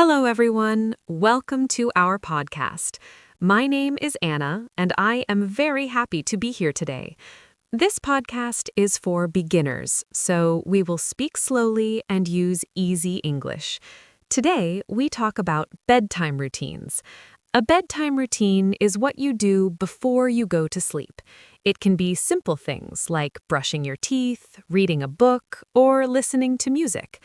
Hello, everyone. Welcome to our podcast. My name is Anna, and I am very happy to be here today. This podcast is for beginners, so we will speak slowly and use easy English. Today, we talk about bedtime routines. A bedtime routine is what you do before you go to sleep. It can be simple things like brushing your teeth, reading a book, or listening to music.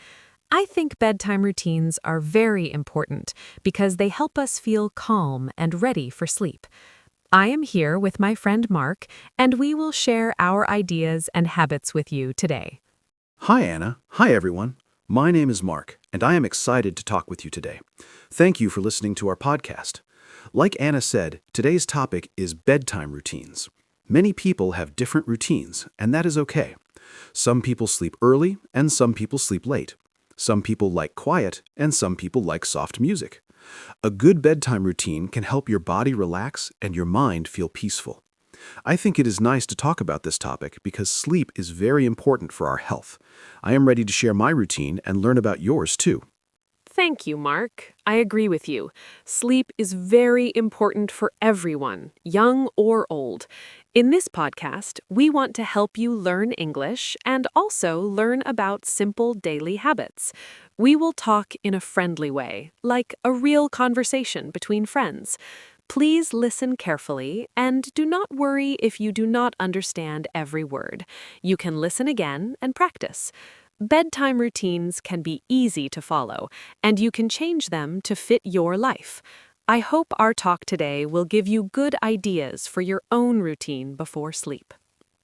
I think bedtime routines are very important because they help us feel calm and ready for sleep. I am here with my friend Mark, and we will share our ideas and habits with you today. Hi, Anna. Hi, everyone. My name is Mark, and I am excited to talk with you today. Thank you for listening to our podcast. Like Anna said, today's topic is bedtime routines. Many people have different routines, and that is okay. Some people sleep early, and some people sleep late. Some people like quiet, and some people like soft music. A good bedtime routine can help your body relax and your mind feel peaceful. I think it is nice to talk about this topic because sleep is very important for our health. I am ready to share my routine and learn about yours too. Thank you, Mark. I agree with you. Sleep is very important for everyone, young or old. In this podcast, we want to help you learn English and also learn about simple daily habits. We will talk in a friendly way, like a real conversation between friends. Please listen carefully and do not worry if you do not understand every word. You can listen again and practice. Bedtime routines can be easy to follow, and you can change them to fit your life. I hope our talk today will give you good ideas for your own routine before sleep.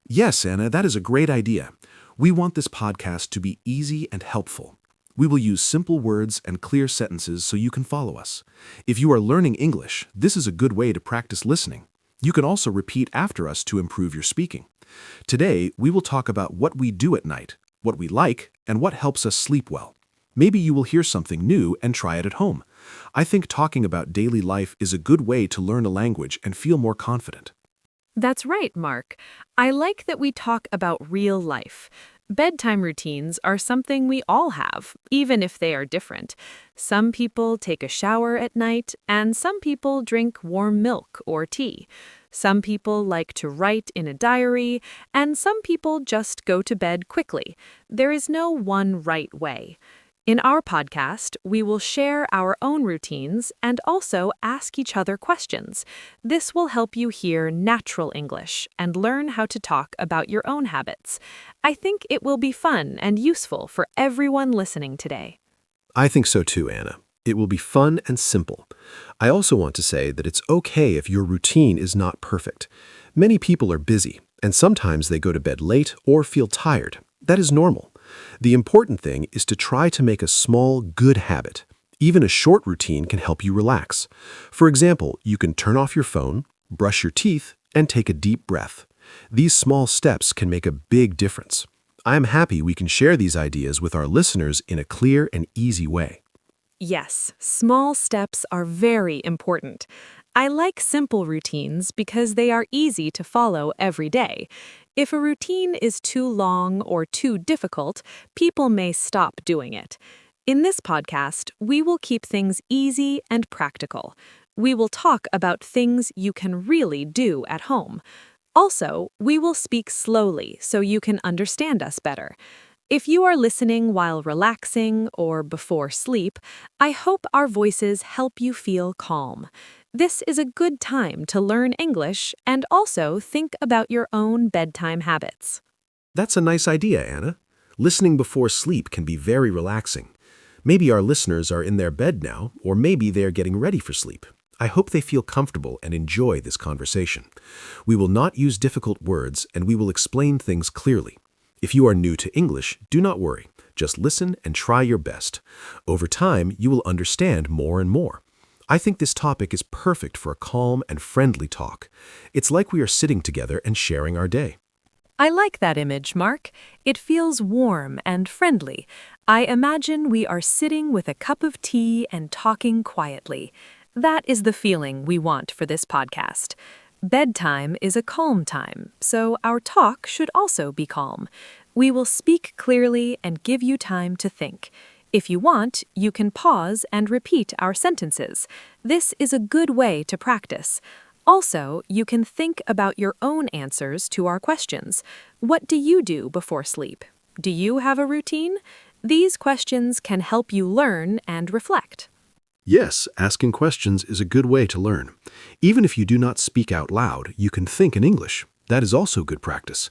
Yes, Anna, that is a great idea. We want this podcast to be easy and helpful. We will use simple words and clear sentences so you can follow us. If you are learning English, this is a good way to practice listening. You can also repeat after us to improve your speaking. Today, we will talk about what we do at night, what we like, and what helps us sleep well. Maybe you will hear something new and try it at home. I think talking about daily life is a good way to learn a language and feel more confident. That's right, Mark. I like that we talk about real life. Bedtime routines are something we all have, even if they are different. Some people take a shower at night, and some people drink warm milk or tea. Some people like to write in a diary, and some people just go to bed quickly. There is no one right way. In our podcast, we will share our own routines and also ask each other questions. This will help you hear natural English and learn how to talk about your own habits. I think it will be fun and useful for everyone listening today. I think so too, Anna. It will be fun and simple. I also want to say that it's okay if your routine is not perfect. Many people are busy, and sometimes they go to bed late or feel tired. That is normal. The important thing is to try to make a small, good habit. Even a short routine can help you relax. For example, you can turn off your phone, brush your teeth, and take a deep breath. These small steps can make a big difference. I am happy we can share these ideas with our listeners in a clear and easy way. Yes, small steps are very important. I like simple routines because they are easy to follow every day. If a routine is too long or too difficult, people may stop doing it. In this podcast, we will keep things easy and practical. We will talk about things you can really do at home. Also, we will speak slowly so you can understand us better. If you are listening while relaxing or before sleep, I hope our voices help you feel calm. This is a good time to learn English and also think about your own bedtime habits. That's a nice idea, Anna. Listening before sleep can be very relaxing. Maybe our listeners are in their bed now, or maybe they are getting ready for sleep. I hope they feel comfortable and enjoy this conversation. We will not use difficult words, and we will explain things clearly. If you are new to English, do not worry. Just listen and try your best. Over time, you will understand more and more. I think this topic is perfect for a calm and friendly talk. It's like we are sitting together and sharing our day. I like that image, Mark. It feels warm and friendly. I imagine we are sitting with a cup of tea and talking quietly. That is the feeling we want for this podcast. Bedtime is a calm time, so our talk should also be calm. We will speak clearly and give you time to think. If you want, you can pause and repeat our sentences. This is a good way to practice. Also, you can think about your own answers to our questions. What do you do before sleep? Do you have a routine? These questions can help you learn and reflect. Yes, asking questions is a good way to learn. Even if you do not speak out loud, you can think in English. That is also good practice.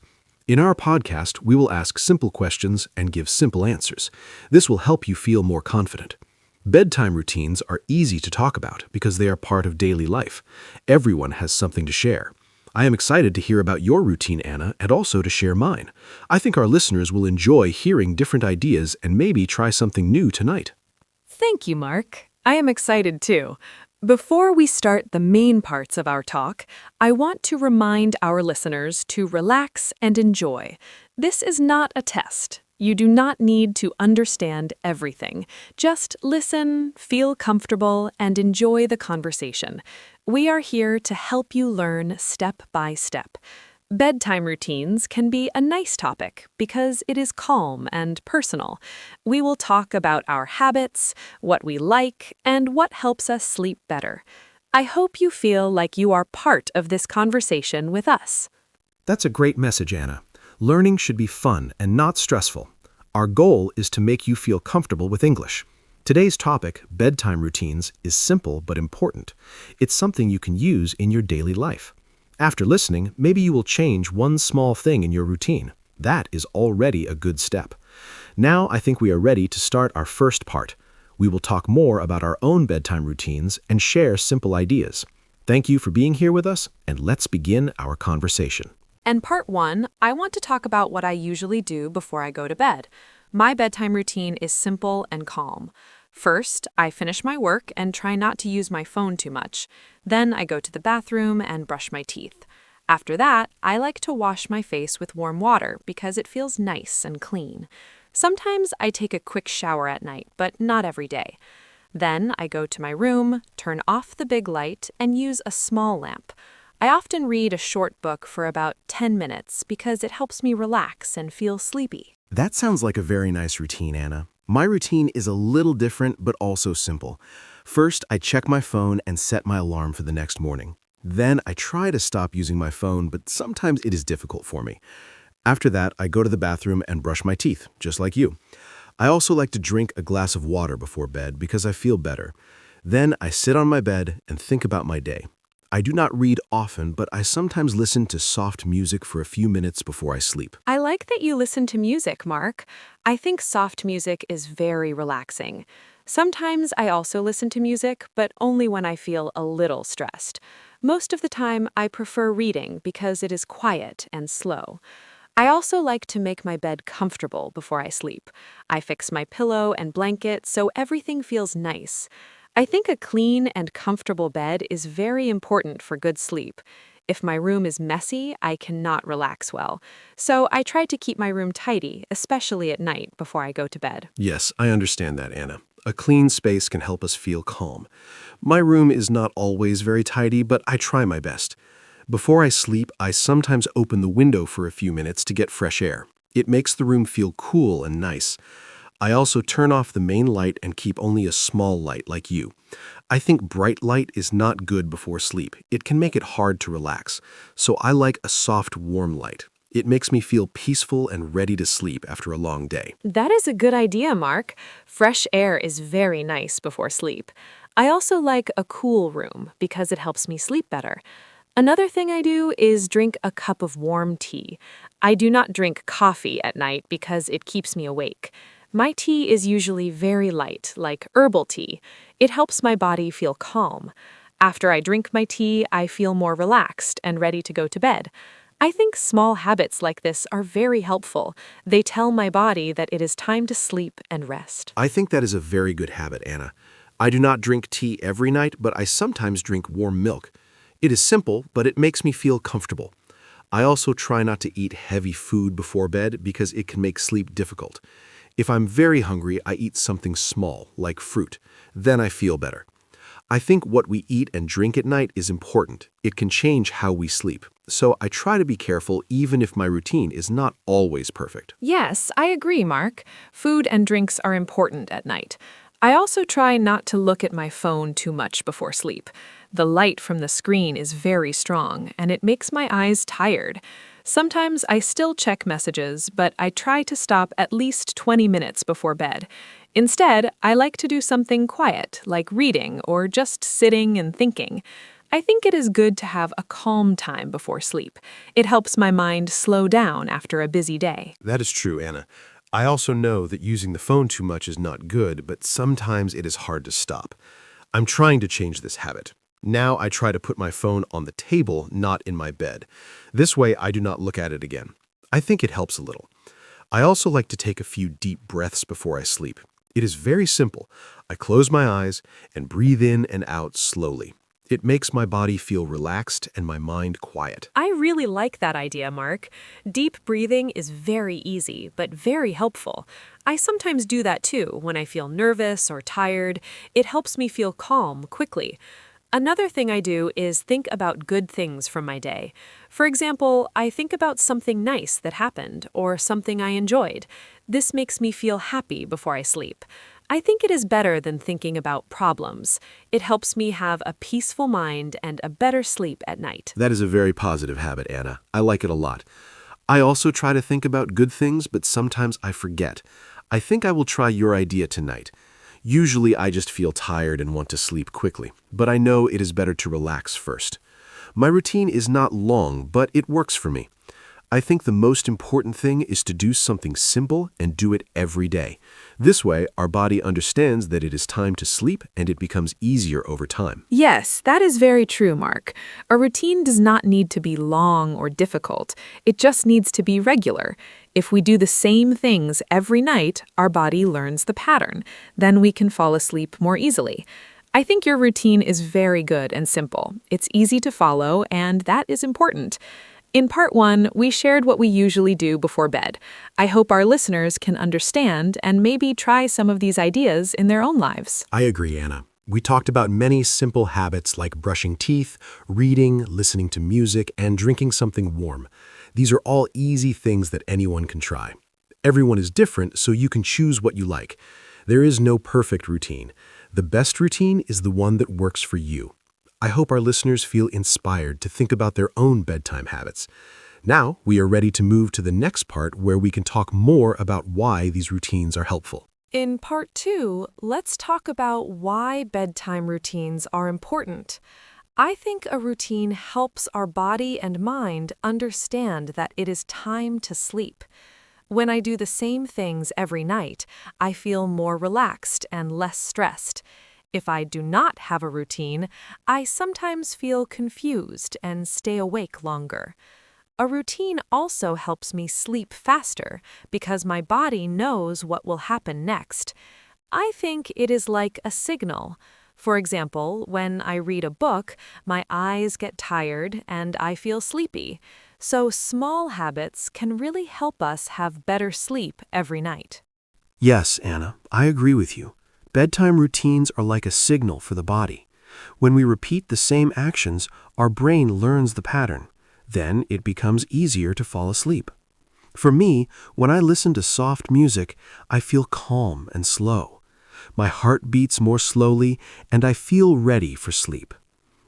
In our podcast, we will ask simple questions and give simple answers. This will help you feel more confident. Bedtime routines are easy to talk about because they are part of daily life. Everyone has something to share. I am excited to hear about your routine, Anna, and also to share mine. I think our listeners will enjoy hearing different ideas and maybe try something new tonight. Thank you, Mark. I am excited too. Before we start the main parts of our talk, I want to remind our listeners to relax and enjoy. This is not a test. You do not need to understand everything. Just listen, feel comfortable, and enjoy the conversation. We are here to help you learn step by step. Bedtime routines can be a nice topic because it is calm and personal. We will talk about our habits, what we like, and what helps us sleep better. I hope you feel like you are part of this conversation with us. That's a great message, Anna. Learning should be fun and not stressful. Our goal is to make you feel comfortable with English. Today's topic, bedtime routines, is simple but important. It's something you can use in your daily life. After listening, maybe you will change one small thing in your routine. That is already a good step. Now I think we are ready to start our first part. We will talk more about our own bedtime routines and share simple ideas. Thank you for being here with us, and let's begin our conversation. And part 1, I want to talk about what I usually do before I go to bed. My bedtime routine is simple and calm. First, I finish my work and try not to use my phone too much. Then I go to the bathroom and brush my teeth. After that, I like to wash my face with warm water because it feels nice and clean. Sometimes I take a quick shower at night, but not every day. Then I go to my room, turn off the big light, and use a small lamp. I often read a short book for about 10 minutes because it helps me relax and feel sleepy. That sounds like a very nice routine, Anna. My routine is a little different, but also simple. First, I check my phone and set my alarm for the next morning. Then I try to stop using my phone, but sometimes it is difficult for me. After that, I go to the bathroom and brush my teeth, just like you. I also like to drink a glass of water before bed because I feel better. Then I sit on my bed and think about my day. I do not read often, but I sometimes listen to soft music for a few minutes before I sleep. I like that you listen to music, Mark. I think soft music is very relaxing. Sometimes I also listen to music, but only when I feel a little stressed. Most of the time, I prefer reading because it is quiet and slow. I also like to make my bed comfortable before I sleep. I fix my pillow and blanket so everything feels nice. I think a clean and comfortable bed is very important for good sleep. If my room is messy, I cannot relax well. So I try to keep my room tidy, especially at night before I go to bed. Yes, I understand that, Anna. A clean space can help us feel calm. My room is not always very tidy, but I try my best. Before I sleep, I sometimes open the window for a few minutes to get fresh air. It makes the room feel cool and nice. I also turn off the main light and keep only a small light like you. I think bright light is not good before sleep. It can make it hard to relax. So I like a soft, warm light. It makes me feel peaceful and ready to sleep after a long day. That is a good idea, Mark. Fresh air is very nice before sleep. I also like a cool room because it helps me sleep better. Another thing I do is drink a cup of warm tea. I do not drink coffee at night because it keeps me awake. My tea is usually very light, like herbal tea. It helps my body feel calm. After I drink my tea, I feel more relaxed and ready to go to bed. I think small habits like this are very helpful. They tell my body that it is time to sleep and rest. I think that is a very good habit, Anna. I do not drink tea every night, but I sometimes drink warm milk. It is simple, but it makes me feel comfortable. I also try not to eat heavy food before bed because it can make sleep difficult. If I'm very hungry, I eat something small, like fruit. Then I feel better. I think what we eat and drink at night is important. It can change how we sleep. So I try to be careful even if my routine is not always perfect. Yes, I agree, Mark. Food and drinks are important at night. I also try not to look at my phone too much before sleep. The light from the screen is very strong, and it makes my eyes tired. Sometimes I still check messages, but I try to stop at least 20 minutes before bed. Instead, I like to do something quiet, like reading or just sitting and thinking. I think it is good to have a calm time before sleep. It helps my mind slow down after a busy day. That is true, Anna. I also know that using the phone too much is not good, but sometimes it is hard to stop. I'm trying to change this habit. Now I try to put my phone on the table, not in my bed. This way I do not look at it again. I think it helps a little. I also like to take a few deep breaths before I sleep. It is very simple. I close my eyes and breathe in and out slowly. It makes my body feel relaxed and my mind quiet. I really like that idea, Mark. Deep breathing is very easy, but very helpful. I sometimes do that too when I feel nervous or tired. It helps me feel calm quickly. Another thing I do is think about good things from my day. For example, I think about something nice that happened or something I enjoyed. This makes me feel happy before I sleep. I think it is better than thinking about problems. It helps me have a peaceful mind and a better sleep at night. That is a very positive habit, Anna. I like it a lot. I also try to think about good things, but sometimes I forget. I think I will try your idea tonight. Usually I just feel tired and want to sleep quickly, but I know it is better to relax first. My routine is not long, but it works for me. I think the most important thing is to do something simple and do it every day. This way, our body understands that it is time to sleep and it becomes easier over time. Yes, that is very true, Mark. A routine does not need to be long or difficult. It just needs to be regular. If we do the same things every night, our body learns the pattern. Then we can fall asleep more easily. I think your routine is very good and simple. It's easy to follow, and that is important. In part 1, we shared what we usually do before bed. I hope our listeners can understand and maybe try some of these ideas in their own lives. I agree, Anna. We talked about many simple habits like brushing teeth, reading, listening to music, and drinking something warm. These are all easy things that anyone can try. Everyone is different, so you can choose what you like. There is no perfect routine. The best routine is the one that works for you. I hope our listeners feel inspired to think about their own bedtime habits. Now, we are ready to move to the next part where we can talk more about why these routines are helpful. In part 2, let's talk about why bedtime routines are important. I think a routine helps our body and mind understand that it is time to sleep. When I do the same things every night, I feel more relaxed and less stressed. If I do not have a routine, I sometimes feel confused and stay awake longer. A routine also helps me sleep faster because my body knows what will happen next. I think it is like a signal. For example, when I read a book, my eyes get tired and I feel sleepy. So small habits can really help us have better sleep every night. Yes, Anna, I agree with you. Bedtime routines are like a signal for the body. When we repeat the same actions, our brain learns the pattern. Then it becomes easier to fall asleep. For me, when I listen to soft music, I feel calm and slow. My heart beats more slowly, and I feel ready for sleep.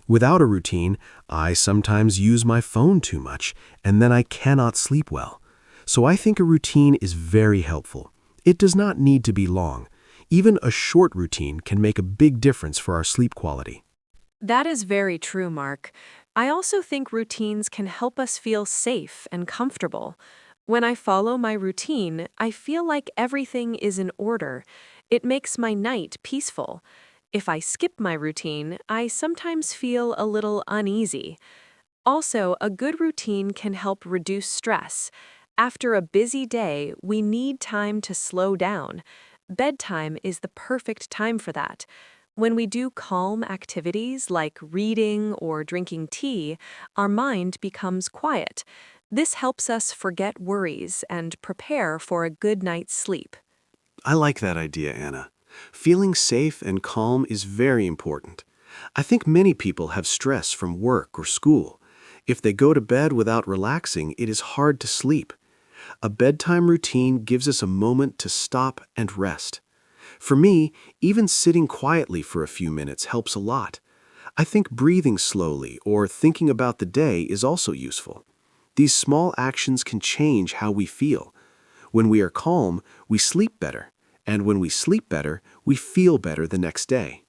Without a routine, I sometimes use my phone too much, and then I cannot sleep well. So I think a routine is very helpful. It does not need to be long. Even a short routine can make a big difference for our sleep quality. That is very true, Mark. I also think routines can help us feel safe and comfortable. When I follow my routine, I feel like everything is in order. It makes my night peaceful. If I skip my routine, I sometimes feel a little uneasy. Also, a good routine can help reduce stress. After a busy day, we need time to slow down. Bedtime is the perfect time for that. When we do calm activities like reading or drinking tea, our mind becomes quiet. This helps us forget worries and prepare for a good night's sleep. I like that idea, Anna. Feeling safe and calm is very important. I think many people have stress from work or school. If they go to bed without relaxing, it is hard to sleep. A bedtime routine gives us a moment to stop and rest. For me, even sitting quietly for a few minutes helps a lot. I think breathing slowly or thinking about the day is also useful. These small actions can change how we feel. When we are calm, we sleep better. And when we sleep better, we feel better the next day.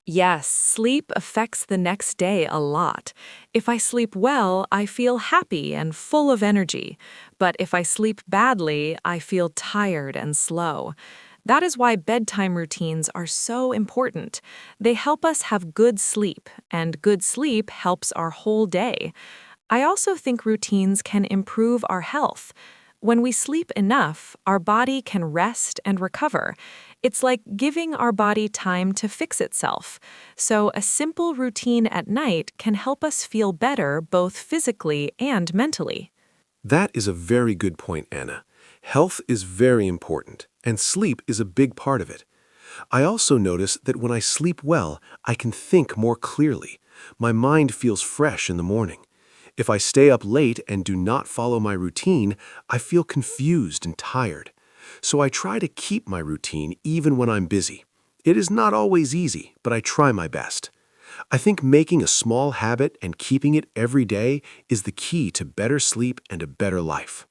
Yes, sleep affects the next day a lot. If I sleep well, I feel happy and full of energy. But if I sleep badly, I feel tired and slow. That is why bedtime routines are so important. They help us have good sleep, and good sleep helps our whole day. I also think routines can improve our health. When we sleep enough, our body can rest and recover. It's like giving our body time to fix itself. So, a simple routine at night can help us feel better both physically and mentally. That is a very good point, Anna. Health is very important, and sleep is a big part of it. I also notice that when I sleep well, I can think more clearly. My mind feels fresh in the morning. If I stay up late and do not follow my routine, I feel confused and tired. So I try to keep my routine even when I'm busy. It is not always easy, but I try my best. I think making a small habit and keeping it every day is the key to better sleep and a better life.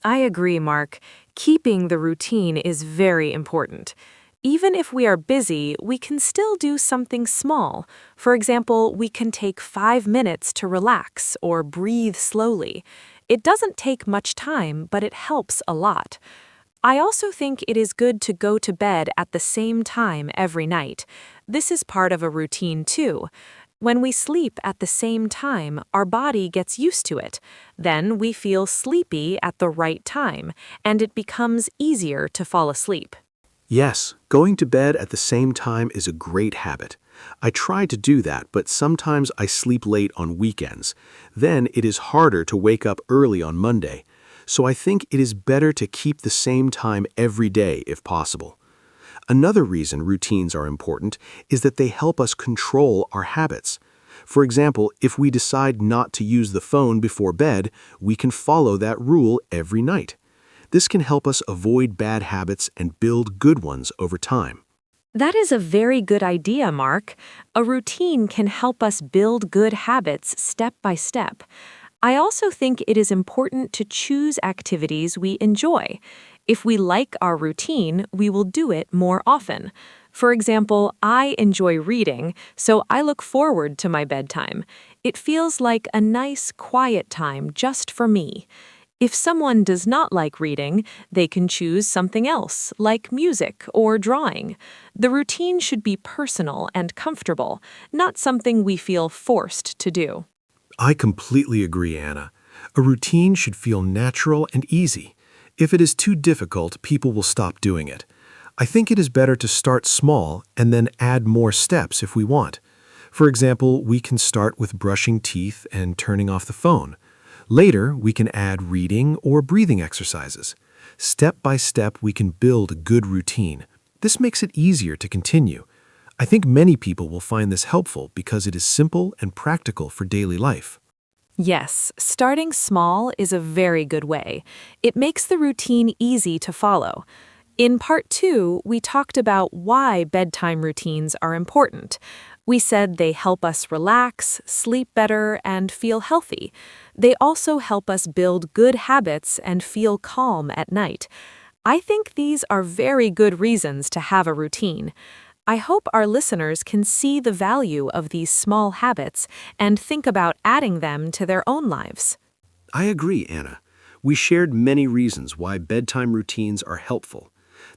I agree, Mark. Keeping the routine is very important. Even if we are busy, we can still do something small. For example, we can take 5 minutes to relax or breathe slowly. It doesn't take much time, but it helps a lot. I also think it is good to go to bed at the same time every night. This is part of a routine too. When we sleep at the same time, our body gets used to it. Then we feel sleepy at the right time, and it becomes easier to fall asleep. Yes, going to bed at the same time is a great habit. I try to do that, but sometimes I sleep late on weekends. Then it is harder to wake up early on Monday. So I think it is better to keep the same time every day if possible. Another reason routines are important is that they help us control our habits. For example, if we decide not to use the phone before bed, we can follow that rule every night. This can help us avoid bad habits and build good ones over time. That is a very good idea, Mark. A routine can help us build good habits step by step. I also think it is important to choose activities we enjoy. If we like our routine, we will do it more often. For example, I enjoy reading, so I look forward to my bedtime. It feels like a nice, quiet time just for me. If someone does not like reading, they can choose something else, like music or drawing. The routine should be personal and comfortable, not something we feel forced to do. I completely agree, Anna. A routine should feel natural and easy. If it is too difficult, people will stop doing it. I think it is better to start small and then add more steps if we want. For example, we can start with brushing teeth and turning off the phone. Later, we can add reading or breathing exercises. Step by step, we can build a good routine. This makes it easier to continue. I think many people will find this helpful because it is simple and practical for daily life. Yes, starting small is a very good way. It makes the routine easy to follow. In part 2, we talked about why bedtime routines are important. We said they help us relax, sleep better, and feel healthy. They also help us build good habits and feel calm at night. I think these are very good reasons to have a routine. I hope our listeners can see the value of these small habits and think about adding them to their own lives. I agree, Anna. We shared many reasons why bedtime routines are helpful.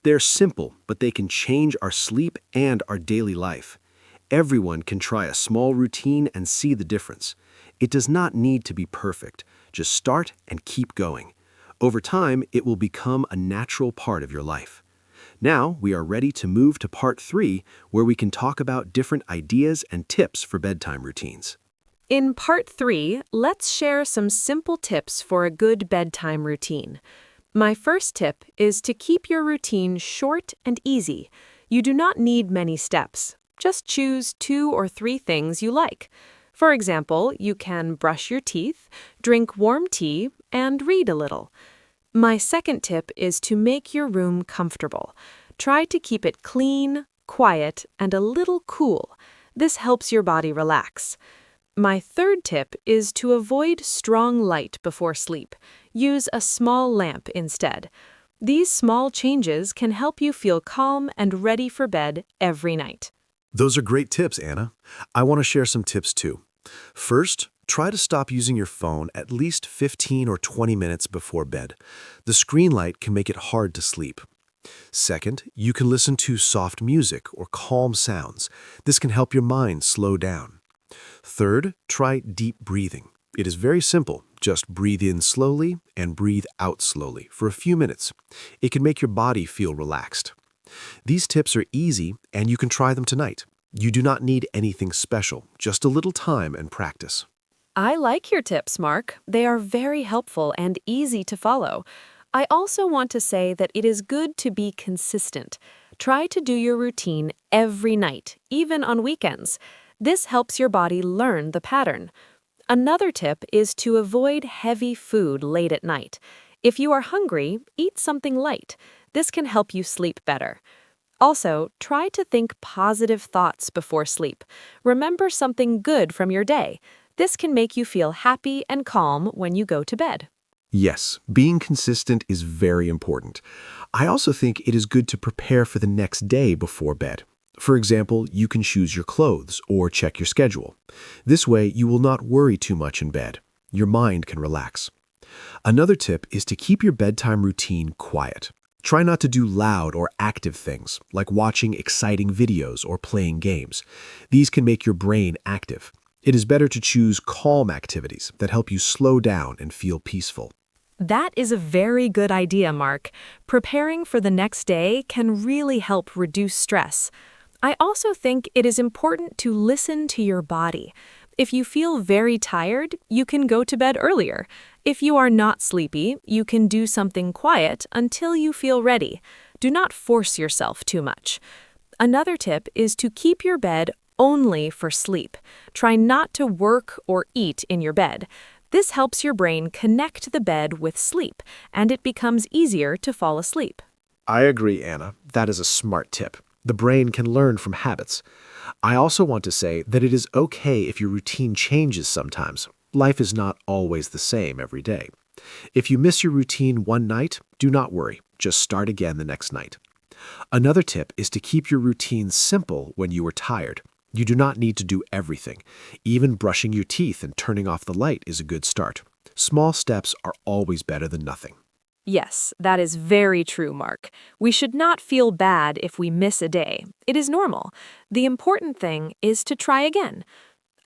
They're simple, but they can change our sleep and our daily life. Everyone can try a small routine and see the difference. It does not need to be perfect. Just start and keep going. Over time, it will become a natural part of your life. Now, we are ready to move to part 3, where we can talk about different ideas and tips for bedtime routines. In part 3, let's share some simple tips for a good bedtime routine. My first tip is to keep your routine short and easy. You do not need many steps. Just choose 2 or 3 things you like. For example, you can brush your teeth, drink warm tea, and read a little. My second tip is to make your room comfortable. Try to keep it clean, quiet, and a little cool. This helps your body relax. My third tip is to avoid strong light before sleep. Use a small lamp instead. These small changes can help you feel calm and ready for bed every night. Those are great tips, Anna. I want to share some tips too. First, try to stop using your phone at least 15 or 20 minutes before bed. The screen light can make it hard to sleep. Second, you can listen to soft music or calm sounds. This can help your mind slow down. Third, try deep breathing. It is very simple. Just breathe in slowly and breathe out slowly for a few minutes. It can make your body feel relaxed. These tips are easy and you can try them tonight. You do not need anything special, just a little time and practice. I like your tips, Mark. They are very helpful and easy to follow. I also want to say that it is good to be consistent. Try to do your routine every night, even on weekends. This helps your body learn the pattern. Another tip is to avoid heavy food late at night. If you are hungry, eat something light. This can help you sleep better. Also, try to think positive thoughts before sleep. Remember something good from your day. This can make you feel happy and calm when you go to bed. Yes, being consistent is very important. I also think it is good to prepare for the next day before bed. For example, you can choose your clothes or check your schedule. This way, you will not worry too much in bed. Your mind can relax. Another tip is to keep your bedtime routine quiet. Try not to do loud or active things, like watching exciting videos or playing games. These can make your brain active. It is better to choose calm activities that help you slow down and feel peaceful. That is a very good idea, Mark. Preparing for the next day can really help reduce stress. I also think it is important to listen to your body. If you feel very tired, you can go to bed earlier. If you are not sleepy, you can do something quiet until you feel ready. Do not force yourself too much. Another tip is to keep your bed only for sleep. Try not to work or eat in your bed. This helps your brain connect the bed with sleep, and it becomes easier to fall asleep. I agree, Anna. That is a smart tip. The brain can learn from habits. I also want to say that it is okay if your routine changes sometimes. Life is not always the same every day. If you miss your routine one night, do not worry. Just start again the next night. Another tip is to keep your routine simple when you are tired. You do not need to do everything. Even brushing your teeth and turning off the light is a good start. Small steps are always better than nothing. Yes, that is very true, Mark. We should not feel bad if we miss a day. It is normal. The important thing is to try again.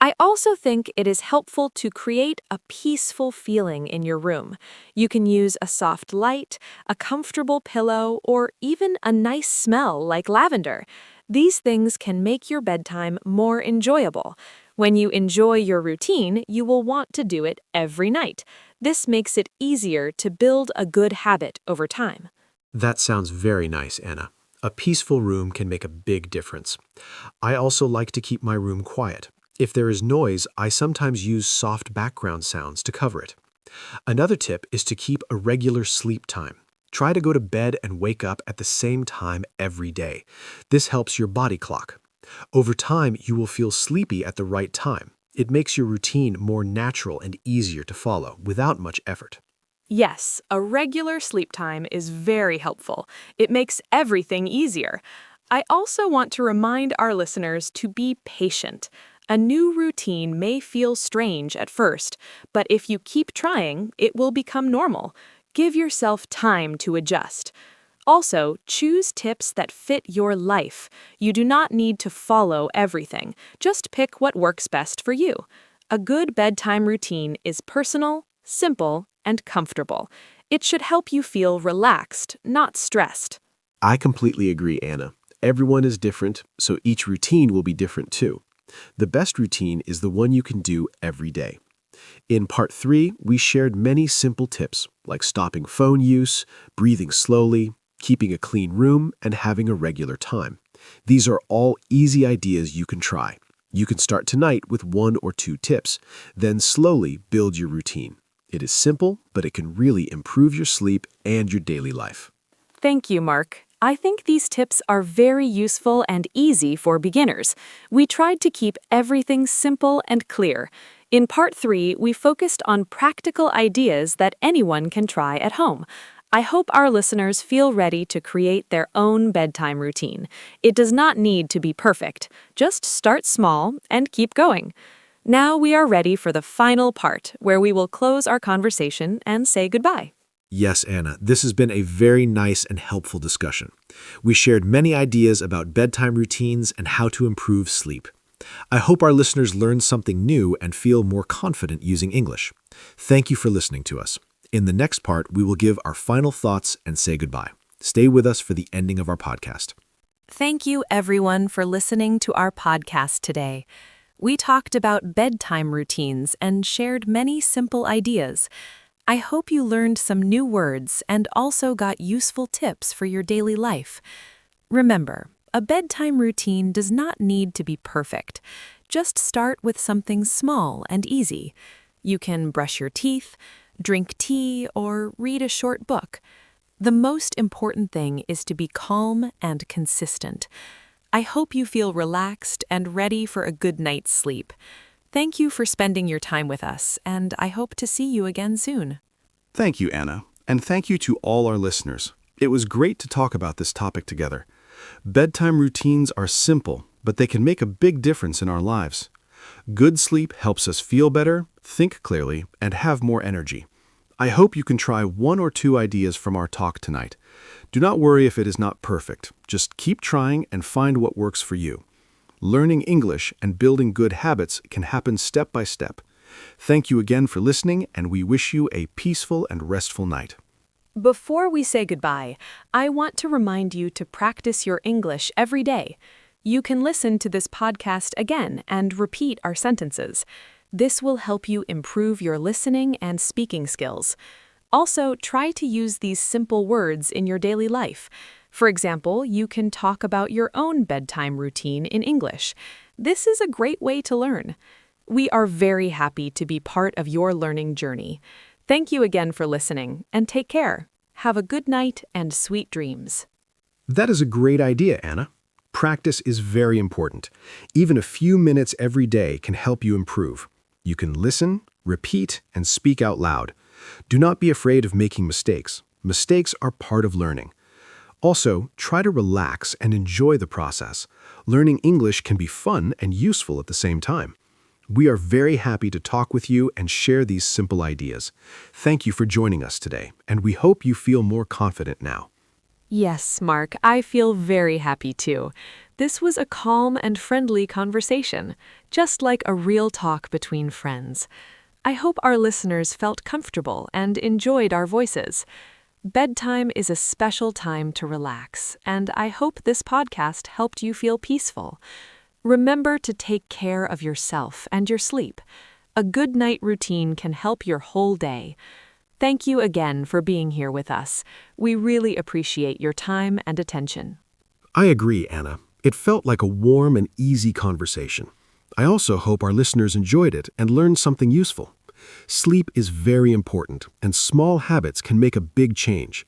I also think it is helpful to create a peaceful feeling in your room. You can use a soft light, a comfortable pillow, or even a nice smell like lavender. These things can make your bedtime more enjoyable. When you enjoy your routine, you will want to do it every night. This makes it easier to build a good habit over time. That sounds very nice, Anna. A peaceful room can make a big difference. I also like to keep my room quiet. If there is noise, I sometimes use soft background sounds to cover it. Another tip is to keep a regular sleep time. Try to go to bed and wake up at the same time every day. This helps your body clock. Over time, you will feel sleepy at the right time. It makes your routine more natural and easier to follow without much effort. Yes, a regular sleep time is very helpful. It makes everything easier. I also want to remind our listeners to be patient. A new routine may feel strange at first, but if you keep trying, it will become normal. Give yourself time to adjust. Also, choose tips that fit your life. You do not need to follow everything. Just pick what works best for you. A good bedtime routine is personal, simple, and comfortable. It should help you feel relaxed, not stressed. I completely agree, Anna. Everyone is different, so each routine will be different too. The best routine is the one you can do every day. In Part 3, we shared many simple tips, like stopping phone use, breathing slowly, keeping a clean room, and having a regular time. These are all easy ideas you can try. You can start tonight with 1 or 2 tips, then slowly build your routine. It is simple, but it can really improve your sleep and your daily life. Thank you, Mark. I think these tips are very useful and easy for beginners. We tried to keep everything simple and clear. In Part 3, we focused on practical ideas that anyone can try at home. I hope our listeners feel ready to create their own bedtime routine. It does not need to be perfect. Just start small and keep going. Now we are ready for the final part, where we will close our conversation and say goodbye. Yes, Anna, this has been a very nice and helpful discussion. We shared many ideas about bedtime routines and how to improve sleep. I hope our listeners learned something new and feel more confident using English. Thank you for listening to us. In the next part, we will give our final thoughts and say goodbye. Stay with us for the ending of our podcast. Thank you, everyone, for listening to our podcast today. We talked about bedtime routines and shared many simple ideas. I hope you learned some new words and also got useful tips for your daily life. Remember, a bedtime routine does not need to be perfect. Just start with something small and easy. You can brush your teeth, drink tea, or read a short book. The most important thing is to be calm and consistent. I hope you feel relaxed and ready for a good night's sleep. Thank you for spending your time with us, and I hope to see you again soon. Thank you, Anna, and thank you to all our listeners. It was great to talk about this topic together. Bedtime routines are simple, but they can make a big difference in our lives. Good sleep helps us feel better, think clearly, and have more energy. I hope you can try 1 or 2 ideas from our talk tonight. Do not worry if it is not perfect. Just keep trying and find what works for you. Learning English and building good habits can happen step by step. Thank you again for listening, and we wish you a peaceful and restful night. Before we say goodbye, I want to remind you to practice your English every day. You can listen to this podcast again and repeat our sentences. This will help you improve your listening and speaking skills. Also, try to use these simple words in your daily life. For example, you can talk about your own bedtime routine in English. This is a great way to learn. We are very happy to be part of your learning journey. Thank you again for listening, and take care. Have a good night and sweet dreams. That is a great idea, Anna. Practice is very important. Even a few minutes every day can help you improve. You can listen, repeat, and speak out loud. Do not be afraid of making mistakes. Mistakes are part of learning. Also, try to relax and enjoy the process. Learning English can be fun and useful at the same time. We are very happy to talk with you and share these simple ideas. Thank you for joining us today, and we hope you feel more confident now. Yes, Mark, I feel very happy too. This was a calm and friendly conversation, just like a real talk between friends. I hope our listeners felt comfortable and enjoyed our voices. Bedtime is a special time to relax, and I hope this podcast helped you feel peaceful. Remember to take care of yourself and your sleep. A good night routine can help your whole day. Thank you again for being here with us. We really appreciate your time and attention. I agree, Anna. It felt like a warm and easy conversation. I also hope our listeners enjoyed it and learned something useful. Sleep is very important, and small habits can make a big change.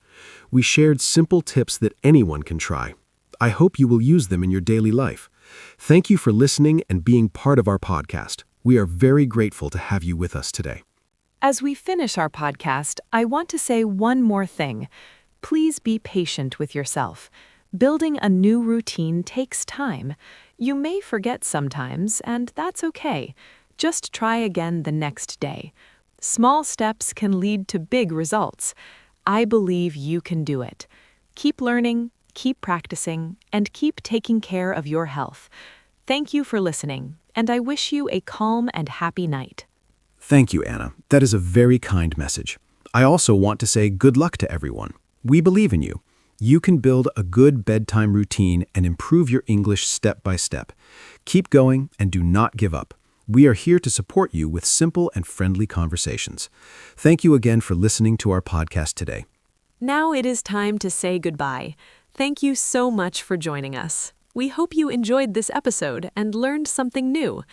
We shared simple tips that anyone can try. I hope you will use them in your daily life. Thank you for listening and being part of our podcast. We are very grateful to have you with us today. As we finish our podcast, I want to say one more thing. Please be patient with yourself. Building a new routine takes time. You may forget sometimes, and that's okay. Just try again the next day. Small steps can lead to big results. I believe you can do it. Keep learning, keep practicing, and keep taking care of your health. Thank you for listening, and I wish you a calm and happy night. Thank you, Anna. That is a very kind message. I also want to say good luck to everyone. We believe in you. You can build a good bedtime routine and improve your English step by step. Keep going and do not give up. We are here to support you with simple and friendly conversations. Thank you again for listening to our podcast today. Now it is time to say goodbye. Thank you so much for joining us. We hope you enjoyed this episode and learned something new.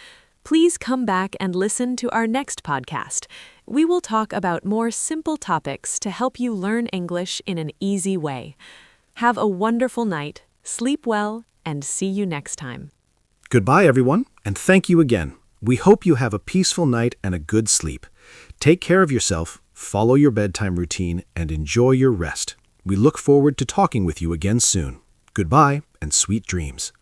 Please come back and listen to our next podcast. We will talk about more simple topics to help you learn English in an easy way. Have a wonderful night, sleep well, and see you next time. Goodbye, everyone, and thank you again. We hope you have a peaceful night and a good sleep. Take care of yourself, follow your bedtime routine, and enjoy your rest. We look forward to talking with you again soon. Goodbye and sweet dreams.